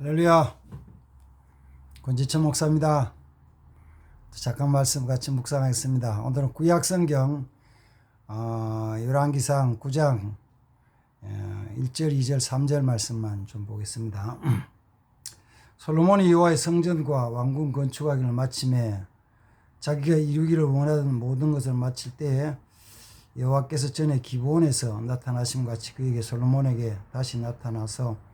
할렐루야. 권지천 목사입니다. 잠깐 말씀 같이 묵상하겠습니다. 오늘은 구약성경 열왕기상 9장 1절, 2절, 3절 말씀만 좀 보겠습니다. 솔로몬이 여호와의 성전과 왕궁 건축하기를 마침에 자기가 이루기를 원하던 모든 것을 마칠 때에 여호와께서 전에 기브온에서 나타나심 같이 그에게 솔로몬에게 다시 나타나서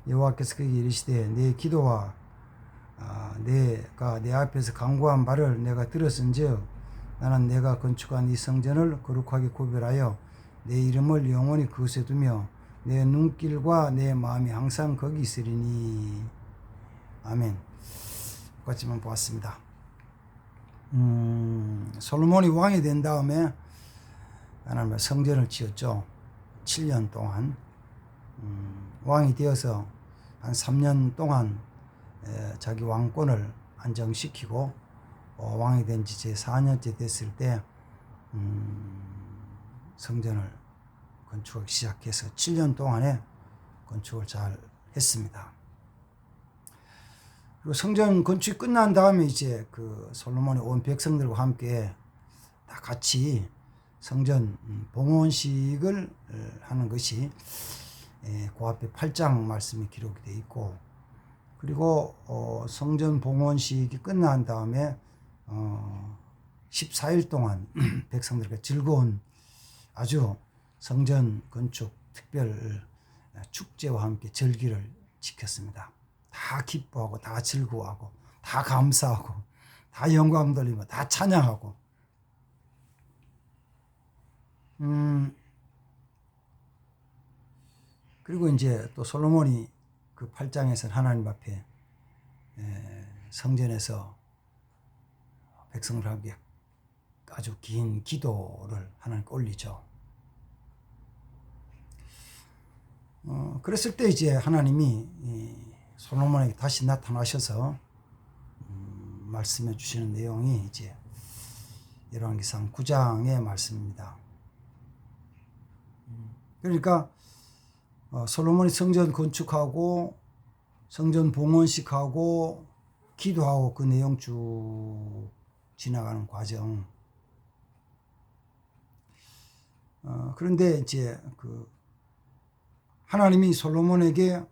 여호와께서 그에게 이르시되 내 기도와 내가 내 앞에서 간구한 바를 내가 들었은즉 나는 내가 건축한 이 성전을 거룩하게 구별하여 내 이름을 영원히 그곳에 두며 내 눈길과 내 마음이 항상 거기 있으리니. 아멘. 같이만 보았습니다. 솔로몬이 왕이 된 다음에 하나님의 성전을 지었죠. 7년 동안 왕이 되어서 한 3년 동안 자기 왕권을 안정시키고 왕이 된 지 제 4년째 됐을 때 성전을 건축하기 시작해서 7년 동안에 건축을 잘 했습니다. 그리고 성전 건축이 끝난 다음에 이제 그 솔로몬이 온 백성들과 함께 다 같이 성전 봉헌식을 하는 것이 그 앞에 8장 말씀이 기록이 되어 있고, 그리고 성전 봉헌식이 끝난 다음에 14일 동안 백성들과 즐거운 아주 성전 건축 특별 축제와 함께 절기를 지켰습니다. 다 기뻐하고 다 즐거워하고 다 감사하고 다 영광 돌리고 다 찬양하고. 그리고 이제 또 솔로몬이 그 8장에서 하나님 앞에 성전에서 백성들에게 아주 긴 기도를 하나님께 올리죠. 그랬을 때 이제 하나님이 솔로몬에게 다시 나타나셔서 말씀해 주시는 내용이 이제 열왕기상 9장의 말씀입니다. 그러니까 솔로몬이 성전 건축하고 성전 봉헌식하고 기도하고 그 내용 쭉 지나가는 과정. 그런데 이제 그 하나님이 솔로몬에게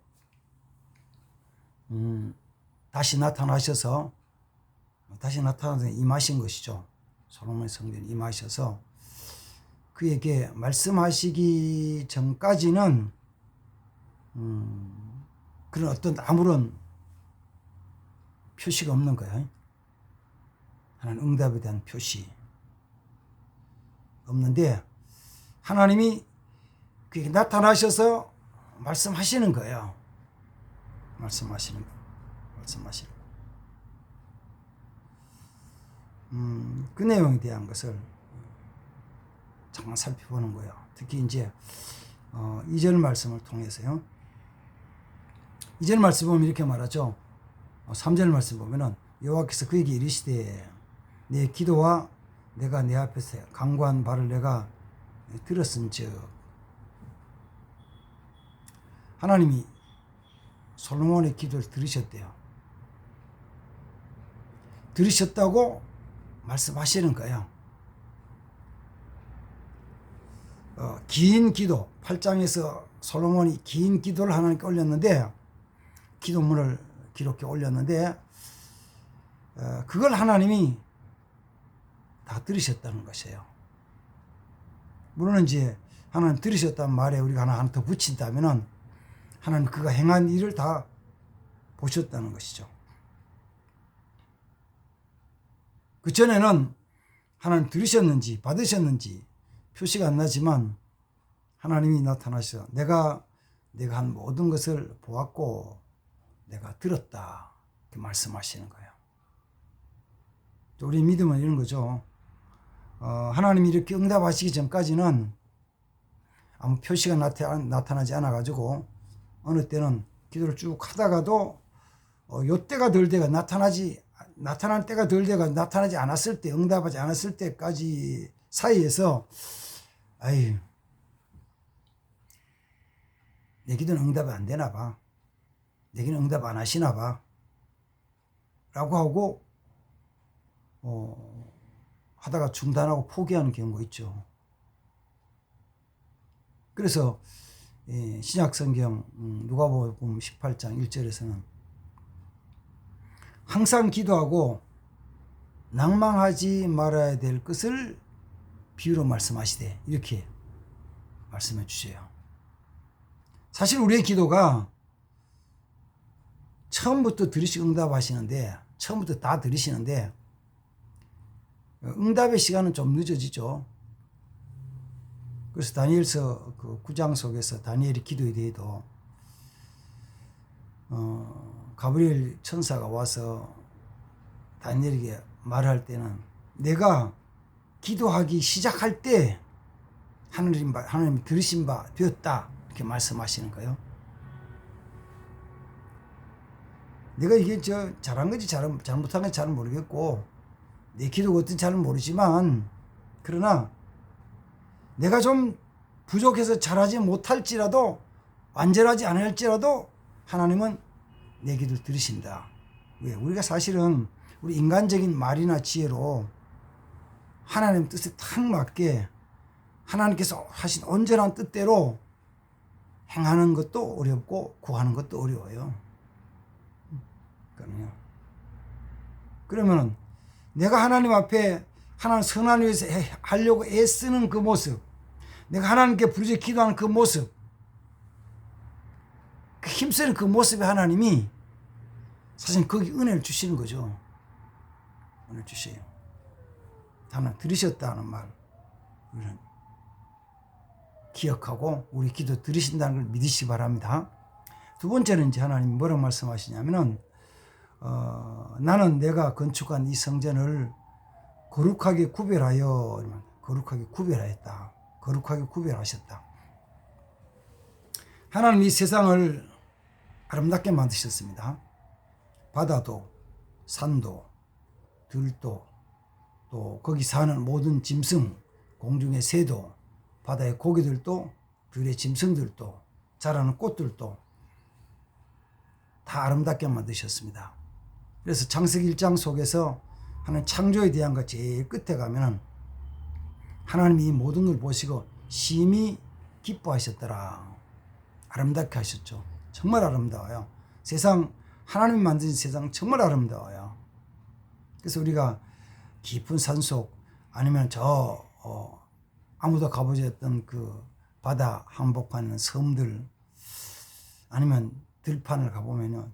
다시 나타나셔서 임하신 것이죠. 솔로몬의 성전에 임하셔서 그에게 말씀하시기 전까지는 그런 어떤 아무런 표시가 없는 거예요. 하나님 응답에 대한 표시 없는데 하나님이 그에게 나타나셔서 말씀하시는 거예요. 말씀하시는 거. 그 내용에 대한 것을 잠깐 살펴보는 거예요. 특히 이제 2절 말씀을 통해서요. 2절 말씀 보면 이렇게 말하죠. 3절 말씀 보면은 여호와께서 그에게 이르시되 내 기도와 내가 내 앞에서 간구한 바를 내가 들었은즉. 하나님이 솔로몬의 기도를 들으셨대요. 들으셨다고 말씀하시는 거예요. 긴 기도, 8장에서 솔로몬이 긴 기도를 하나님께 올렸는데, 기도문을 기록해 올렸는데, 그걸 하나님이 다 들으셨다는 것이에요. 물론 이제 하나님 들으셨다는 말에 우리가 하나 더 붙인다면은 하나님 그가 행한 일을 다 보셨다는 것이죠. 그 전에는 하나님 들으셨는지 받으셨는지 표시가 안 나지만 하나님이 나타나셔서 내가 한 모든 것을 보았고 내가 들었다 이렇게 말씀하시는 거예요. 우리 믿음은 이런 거죠. 하나님이 이렇게 응답하시기 전까지는 아무 표시가 나타나지 않아 가지고 어느 때는 기도를 쭉 하다가도 요 때가 덜 때가 나타난 때가 덜 때가 나타나지 않았을 때, 응답하지 않았을 때까지 사이에서 내 기도는 응답이 안 되나 봐. 내게는 응답 안 하시나 봐 라고 하고 하다가 중단하고 포기하는 경우가 있죠. 그래서 신약성경 누가복음 18장 1절에서는 항상 기도하고 낭망하지 말아야 될 것을 비유로 말씀하시되 이렇게 말씀해 주세요. 사실 우리의 기도가 처음부터 들으시고 응답하시는데, 처음부터 다 들으시는데 응답의 시간은 좀 늦어지죠. 그래서 다니엘서 그 9장 속에서 다니엘의 기도에 대해도 가브리엘 천사가 와서 다니엘에게 말할 때는 내가 기도하기 시작할 때 하나님이 들으신 바 되었다 이렇게 말씀하시는 거예요. 내가 이게 잘한 건지 잘못한 건지 잘 모르겠고 내 기도가 어떤지 잘 모르지만 그러나 내가 좀 부족해서 잘하지 못할지라도 완전하지 않을지라도 하나님은 내 기도를 들으신다. 왜? 우리가 사실은 우리 인간적인 말이나 지혜로 하나님 뜻에 딱 맞게 하나님께서 하신 온전한 뜻대로 행하는 것도 어렵고 구하는 것도 어려워요. 그러면 내가 하나님 앞에 하나님 선한 위해서 하려고 애쓰는 그 모습, 내가 하나님께 부르짖어 기도하는 그 모습, 그 힘쓰는 그 모습에 하나님이 사실 거기 은혜를 주시는 거죠. 은혜를 주세요. 하나님 들으셨다는 말 우리는 기억하고 우리 기도 들으신다는 걸 믿으시기 바랍니다. 두 번째는 이제 하나님이 뭐라고 말씀하시냐면은 나는 내가 건축한 이 성전을 거룩하게 구별하여, 거룩하게 구별하였다. 거룩하게 구별하셨다. 하나님 이 세상을 아름답게 만드셨습니다. 바다도, 산도, 들도, 또 거기 사는 모든 짐승, 공중의 새도, 바다의 고기들도, 들의 짐승들도, 자라는 꽃들도 다 아름답게 만드셨습니다. 그래서 창세기 1장 속에서 하나님 창조에 대한 것 제일 끝에 가면은 하나님이 이 모든 걸 보시고 심히 기뻐하셨더라. 아름답게 하셨죠. 정말 아름다워요. 세상, 하나님이 만드신 세상 정말 아름다워요. 그래서 우리가 깊은 산속 아니면 아무도 가보지 않던 그 바다 한복판에 섬들 아니면 들판을 가보면은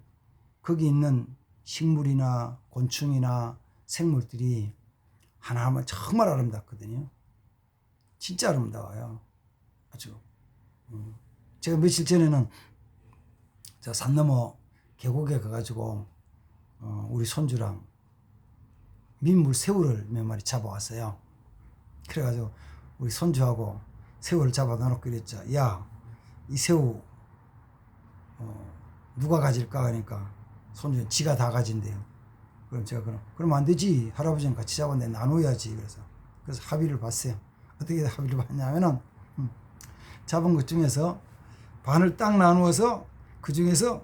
거기 있는 식물이나 곤충이나 생물들이 하나하나 정말 아름답거든요. 진짜 아름다워요. 아주. 제가 며칠 전에는 저 산 너머 계곡에 가가지고 우리 손주랑 민물 새우를 몇 마리 잡아왔어요. 그래가지고 우리 손주하고 새우를 잡아다 놓고 그랬죠. 야, 이 새우 누가 가질까 하니까 손주는 지가 다 가진대요. 그럼 제가 그럼 안 되지. 할아버지랑 같이 잡았는데 나눠야지. 그래서 합의를 봤어요. 어떻게 합의를 봤냐면은 잡은 것 중에서 반을 딱 나누어서 그 중에서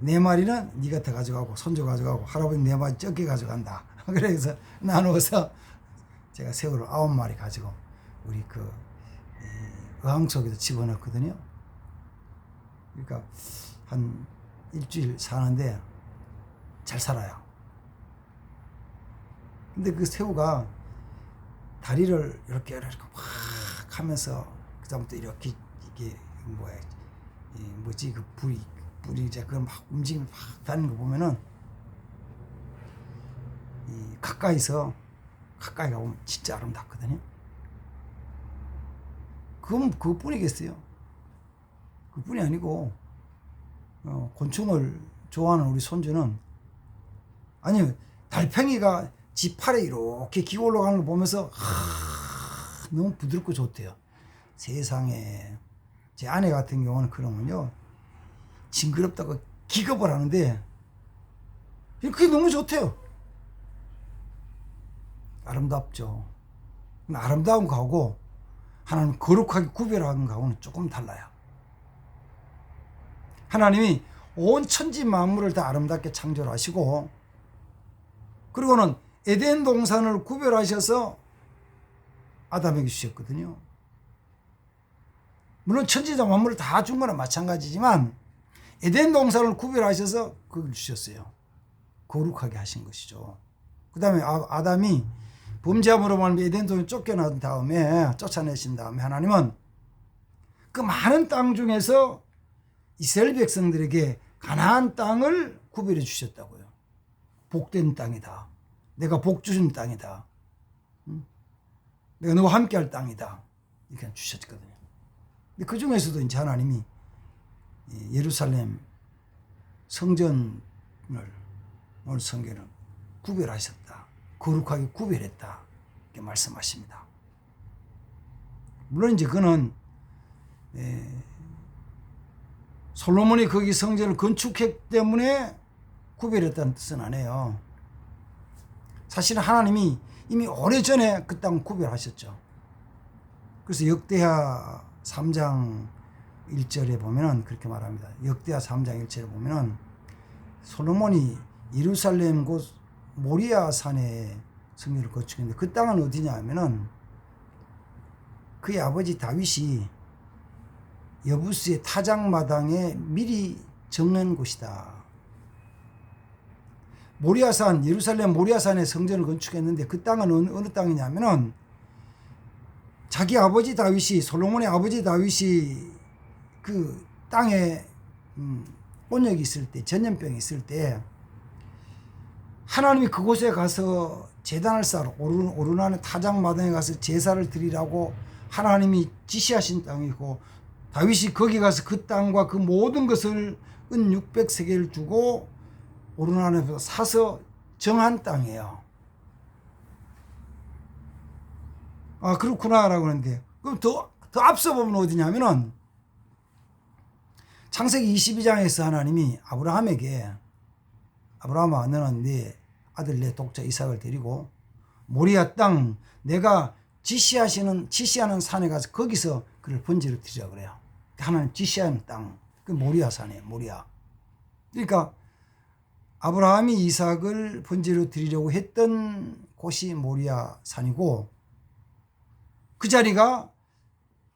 4마리는 네가 더 가져가고 손주 가져가고 할아버지 4마리 적게 가져간다. 그래서 나누어서 제가 새우를 9마리 가지고 우리 그 어항 속에서 집어넣거든요. 그러니까 한 일주일 사는데 잘 살아요. 근데 그 새우가 다리를 이렇게 확 하면서 그다음부터 이렇게 이게 뭐지 그 불이 이제 그 막 움직임 막 다니는 거 보면은 이 가까이 가보면 진짜 아름답거든요. 그것뿐이겠어요. 그뿐이 아니고 곤충을 좋아하는 우리 손주는 아니 달팽이가 지 팔에 이렇게 기어 올라가는 거 보면서 너무 부드럽고 좋대요. 세상에 제 아내 같은 경우는 그러면요 징그럽다고 기겁을 하는데 그게 너무 좋대요. 아름답죠. 아름다운 거하고 하나님 거룩하게 구별한 거하고는 조금 달라요. 하나님이 온 천지 만물을 다 아름답게 창조하시고, 그리고는 에덴 동산을 구별하셔서 아담에게 주셨거든요. 물론 천지자 만물을 다 준 거나 마찬가지지만 에덴 동산을 구별하셔서 그걸 주셨어요. 거룩하게 하신 것이죠. 그 다음에 아담이 범죄함으로 말미암아 에덴 동산을 쫓아내신 다음에 하나님은 그 많은 땅 중에서 이스라엘 백성들에게 가나안 땅을 구별해 주셨다고요. 복된 땅이다. 내가 복 주신 땅이다. 내가 너와 함께할 땅이다. 이렇게 주셨거든요. 근데 그 중에서도 이제 하나님이 예루살렘 성전을 오늘 성경은 구별하셨다. 거룩하게 구별했다. 이렇게 말씀하십니다. 물론 이제 그는 솔로몬이 거기 성전을 건축했기 때문에 구별했다는 뜻은 아니에요. 사실은 하나님이 이미 오래전에 그 땅을 구별하셨죠. 그래서 역대하 3장 1절에 보면은 그렇게 말합니다. 역대하 3장 1절에 보면은 솔로몬이 예루살렘 곧 모리아 산에 성전을 건축했는데 그 땅은 어디냐 하면은 그의 아버지 다윗이 여부스의 타작마당에 미리 정한 곳이다. 모리아산, 예루살렘 모리아산에 성전을 건축했는데 그 땅은 어느 땅이냐면은 자기 아버지 다윗이, 솔로몬의 아버지 다윗이 그 땅에 온역이 있을 때, 전염병이 있을 때 하나님이 그곳에 가서 제단을 쌓으러 오르나는 타작마당에 가서 제사를 드리라고 하나님이 지시하신 땅이고, 다윗이 거기 가서 그 땅과 그 모든 것을 은 600세겔 주고 오르나에서 사서 정한 땅이에요. 아, 그렇구나 라고 하는데, 그럼 더 앞서 보면 어디냐면은 창세기 22장에서 하나님이 아브라함에게, 아브라함아, 너는 네 아들 내 독자 이삭을 데리고 모리아 땅 내가 지시하는 산에 가서 거기서 그를 번제로 드리라 그래요. 하나님 지시하는 땅, 그 모리아 산이에요. 모리아. 그러니까 아브라함이 이삭을 번제로 드리려고 했던 곳이 모리아 산이고, 그 자리가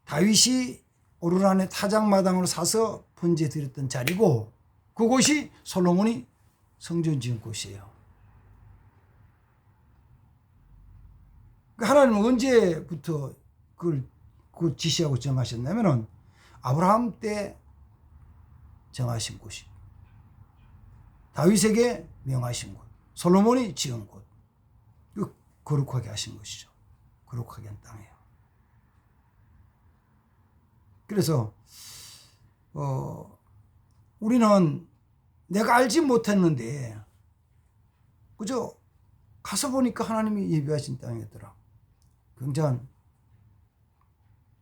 다윗이 오르란의 타작마당으로 사서 번제 드렸던 자리고, 그곳이 솔로몬이 성전 지은 곳이에요. 하나님은 언제부터 그걸 지시하고 정하셨냐면은 아브라함 때 정하신 곳이, 다윗에게 명하신 곳, 솔로몬이 지은 곳, 거룩하게 하신 것이죠. 거룩하게 한 땅이에요. 그래서 우리는 내가 알지 못했는데 그저 가서 보니까 하나님이 예비하신 땅이었더라. 굉장한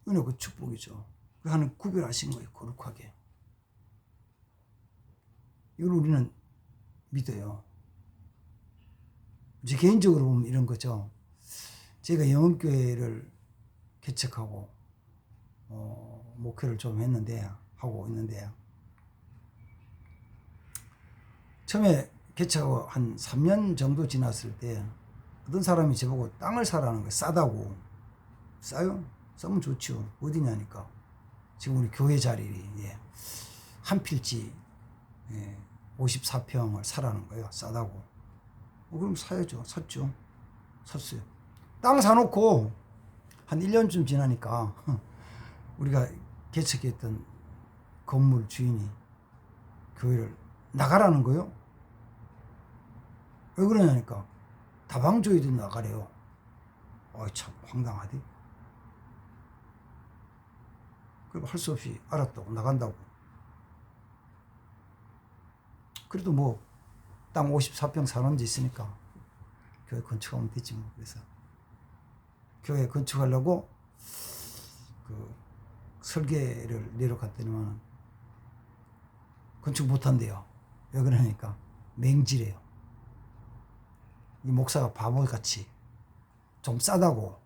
은혜고 축복이죠. 하나님 구별하신 거예요. 거룩하게. 이걸 우리는 믿어요. 제 개인적으로 보면 이런 거죠. 제가 영업교회를 개척하고 목회를 좀 하고 있는데 처음에 개척하고 한 3년 정도 지났을 때 어떤 사람이 저보고 땅을 사라는 거예요. 싸다고. 싸요? 싸면 좋죠. 어디냐니까. 지금 우리 교회 자리에 한 필지 54평을 사라는 거예요. 싸다고. 그럼 사야죠. 샀죠. 샀어요. 땅 사놓고 한 1년쯤 지나니까 우리가 개척했던 건물 주인이 교회를 나가라는 거예요. 왜 그러냐니까 다방조이도 나가래요. 참 황당하디. 그리고 할 수 없이 알았다고 나간다고. 그래도 뭐 땅 54평 사는 데 있으니까 교회 건축하면 되지 뭐. 그래서 교회 건축하려고 그 설계를 내려갔더니만 건축 못한대요. 왜 그러니까 맹지래요. 이 목사가 바보같이 좀 싸다고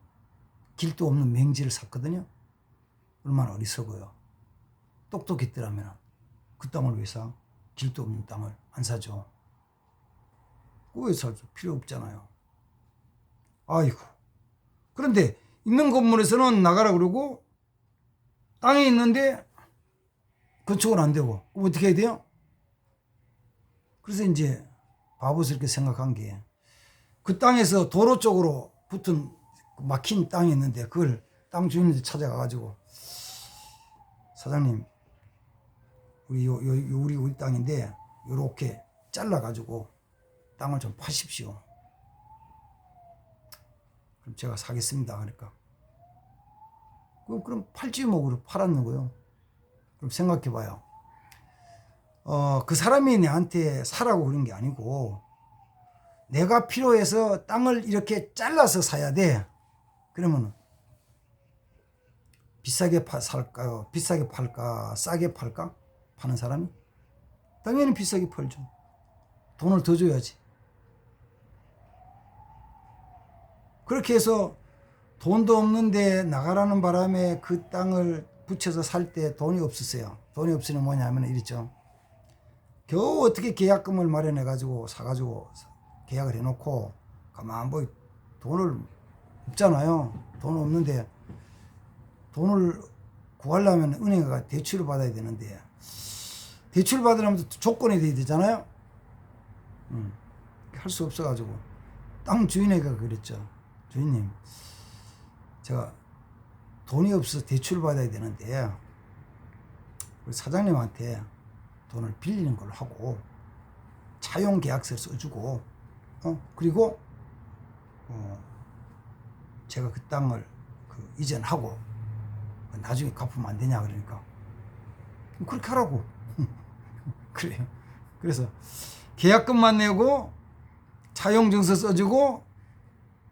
길도 없는 맹지를 샀거든요. 얼마나 어리석어요. 똑똑했더라면 그 땅을 위해서 길도 없는 땅을 안 사죠. 왜 사죠? 필요 없잖아요. 아이고. 그런데 있는 건물에서는 나가라 그러고 땅에 있는데 건축은 안 되고 어떻게 해야 돼요? 그래서 이제 바보스럽게 생각한 게 그 땅에서 도로 쪽으로 붙은 막힌 땅이 있는데 그걸 땅 주인한테 찾아가가지고 사장님 우리 땅인데 요렇게 잘라가지고 땅을 좀 파십시오. 그럼 제가 사겠습니다. 그러니까 그럼 팔찌목으로 팔았는 거예요. 그럼 생각해봐요. 그 사람이 내한테 사라고 그런 게 아니고 내가 필요해서 땅을 이렇게 잘라서 사야 돼. 그러면 비싸게 살까요? 비싸게 팔까? 싸게 팔까? 파는 사람이? 당연히 비싸게 팔죠. 돈을 더 줘야지. 그렇게 해서 돈도 없는데 나가라는 바람에 그 땅을 붙여서 살 때 돈이 없었어요. 돈이 없으니 뭐냐면 이랬죠. 겨우 어떻게 계약금을 마련해가지고 사가지고 계약을 해놓고 가만 보이 돈을 없잖아요. 돈 없는데 돈을 구하려면 은행가 대출을 받아야 되는데 대출 받으려면 조건이 돼야 되잖아요. 할 수 없어가지고 땅 주인에게 그랬죠. 주인님, 제가 돈이 없어서 대출 받아야 되는데 우리 사장님한테 돈을 빌리는 걸로 하고 차용 계약서를 써주고 그리고 제가 그 땅을 이전하고 나중에 갚으면 안 되냐 그러니까 그렇게 하라고. 그래요. 그래서 계약금만 내고 차용증서 써주고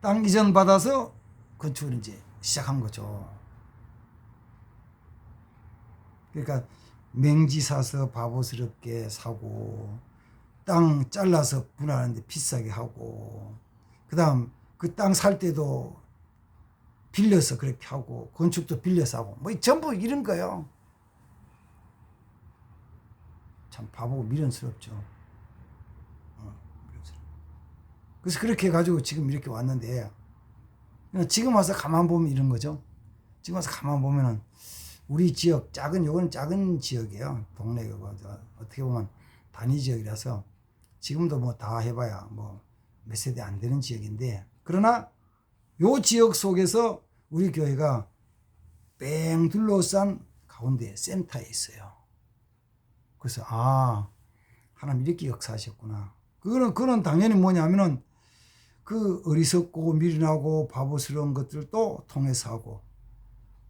땅 이전 받아서 건축을 이제 시작한 거죠. 그러니까 맹지 사서 바보스럽게 사고 땅 잘라서 분할하는데 비싸게 하고 그 다음 그 땅 살 때도 빌려서 그렇게 하고 건축도 빌려서 하고 뭐 전부 이런 거예요. 참 바보고 미련스럽죠. 그래서 그렇게 해가지고 지금 이렇게 왔는데 지금 와서 가만 보면 이런 거죠. 지금 와서 가만 보면은 우리 지역 요건 작은 지역이에요. 동네가 어떻게 보면 단위 지역이라서 지금도 뭐 다 해봐야 뭐 몇 세대 안 되는 지역인데 그러나 요 지역 속에서 우리 교회가 뺑 둘러싼 가운데 센터에 있어요. 그래서 하나님 이렇게 역사하셨구나. 그거는 당연히 뭐냐면은 그 어리석고 미련하고 바보스러운 것들도 통해서 하고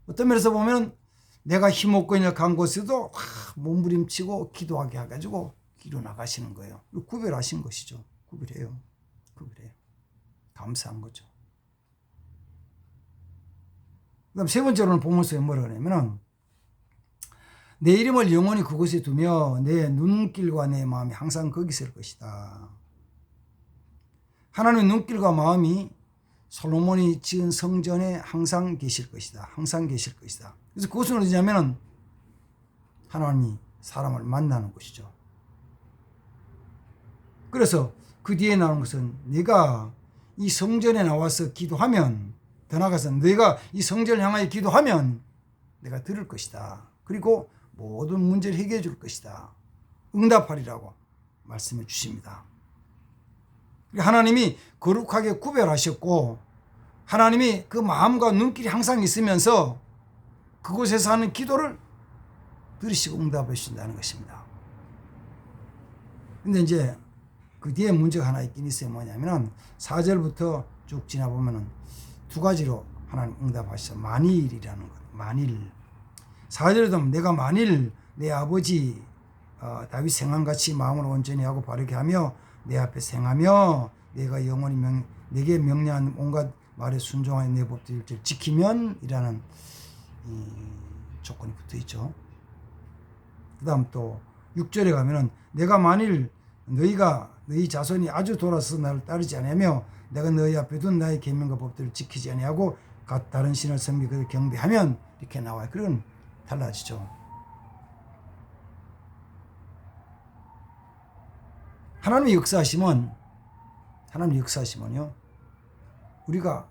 어떤 면에서 보면 내가 힘없고 간 곳에도 몸부림치고 기도하게 해가지고 기도 나가시는 거예요. 구별하신 것이죠. 구별해요. 감사한 거죠. 그 다음 세 번째로는 본문서에 뭐라 그러냐면은 내 이름을 영원히 그곳에 두며 내 눈길과 내 마음이 항상 거기 있을 것이다. 하나님의 눈길과 마음이 솔로몬이 지은 성전에 항상 계실 것이다. 항상 계실 것이다. 그래서 그것은 어디냐면은 하나님이 사람을 만나는 곳이죠. 그래서 그 뒤에 나오는 것은 네가 이 성전에 나와서 기도하면 더 나아가서 네가 이 성전을 향하여 기도하면 내가 들을 것이다. 그리고 모든 문제를 해결해 줄 것이다. 응답하리라고 말씀해 주십니다. 하나님이 거룩하게 구별하셨고 하나님이 그 마음과 눈길이 항상 있으면서 그곳에서 하는 기도를 들으시고 응답해 주신다는 것입니다. 근데 이제 그 뒤에 문제가 하나 있긴 있어요. 뭐냐면은 4절부터 쭉 지나보면은 두 가지로 하나님 응답하셔서 만일이라는 것. 만일 4절에도 내가 만일 내 아버지 다윗 생한같이 마음을 온전히 하고 바르게 하며 내 앞에 생하며 내가 영원히 내게 명령한 온갖 말에 순종하여 내 법들을 지키면 이라는 이 조건이 붙어 있죠. 그 다음 또 6절에 가면은 내가 만일 너희 자손이 아주 돌아서 나를 따르지 아니하며 내가 너희 앞에 둔 나의 계명과 법들을 지키지 아니하고 다른 신을 섬기고 그를 경배하면 이렇게 나와요. 그건 달라지죠. 하나님의 역사하시면요, 우리가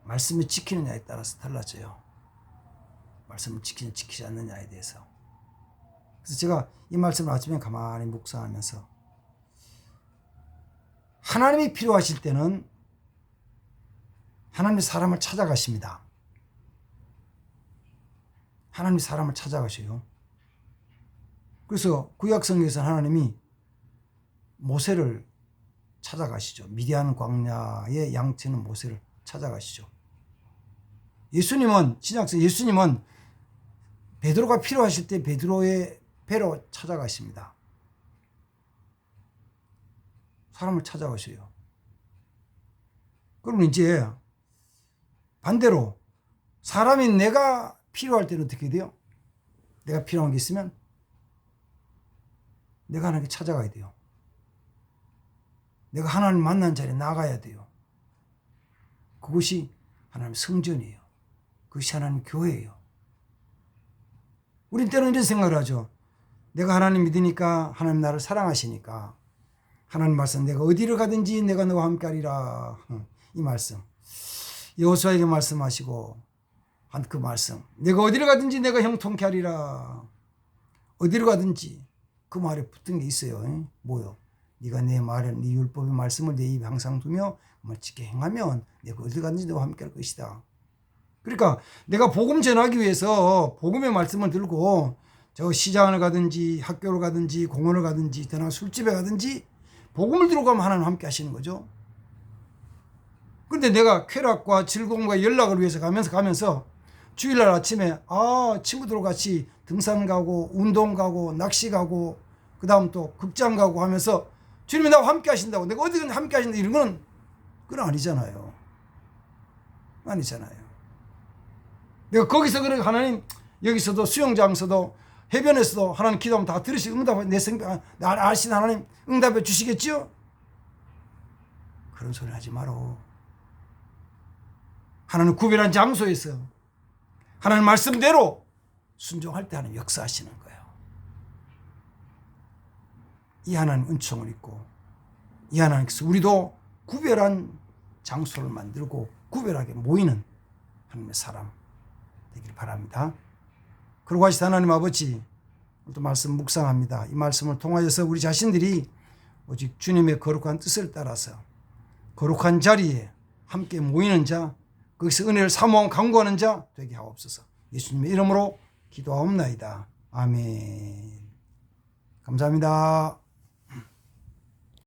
말씀을 지키느냐에 따라서 달라져요. 말씀을 지키지 않느냐에 대해서. 그래서 제가 이 말씀을 아침에 가만히 묵상하면서, 하나님이 필요하실 때는 하나님이 사람을 찾아가십니다. 하나님이 사람을 찾아가셔요. 그래서 구약성경에서는 하나님이 모세를 찾아가시죠. 미디안 광야의 양치는 모세를 찾아가시죠. 예수님은 베드로가 필요하실 때 베드로의 배로 찾아가십니다. 사람을 찾아가셔요. 그럼 이제 반대로 사람이 내가 필요할 때는 어떻게 돼요? 내가 필요한 게 있으면 내가 하나님께 찾아가야 돼요. 내가 하나님 만난 자리에 나가야 돼요. 그것이 하나님 성전이에요. 그것이 하나님 교회예요. 우린 때로는 이런 생각을 하죠. 내가 하나님 믿으니까 하나님 나를 사랑하시니까 하나님 말씀, 내가 어디를 가든지 내가 너와 함께하리라. 이 말씀, 여호수아에게 말씀하시고 한 그 말씀, 내가 어디를 가든지 내가 형통케 하리라. 어디를 가든지 그 말에 붙은 게 있어요. 뭐요? 네가 내 말에, 네 율법의 말씀을 내 입에 항상 두며 지게 행하면 내가 어디 가든지 너와 함께할 것이다. 그러니까 내가 복음 전하기 위해서 복음의 말씀을 들고 저 시장을 가든지 학교를 가든지 공원을 가든지 더나 술집에 가든지 복음을 들고 가면 하나님 함께 하시는 거죠. 그런데 내가 쾌락과 즐거움과 연락을 위해서 가면서 주일날 아침에 친구들과 같이 등산 가고 운동 가고 낚시 가고 그 다음 또 극장 가고 하면서 주님이 나와 함께 하신다고, 내가 어디든 함께 하신다, 이런 거는 그건 아니잖아요. 내가 거기서 그래 하나님, 여기서도 수영장에서도 해변에서도 하나님 기도하면 다 들으시고 나 아시는 하나님 응답해 주시겠지요? 그런 소리 하지 마라. 하나님 구별한 장소에서 하나님 말씀대로 순종할 때 하나님 역사하시는 거예요. 이 하나님 은총을 입고 이 하나님께서 우리도 구별한 장소를 만들고 구별하게 모이는 하나님의 사람 되길 바랍니다. 그러고 하시다 하나님 아버지, 또 말씀 묵상합니다. 이 말씀을 통하여서 우리 자신들이 오직 주님의 거룩한 뜻을 따라서 거룩한 자리에 함께 모이는 자, 거기서 은혜를 사모하고 간구하는 자 되게 하옵소서. 예수님의 이름으로 기도하옵나이다. 아멘. 감사합니다.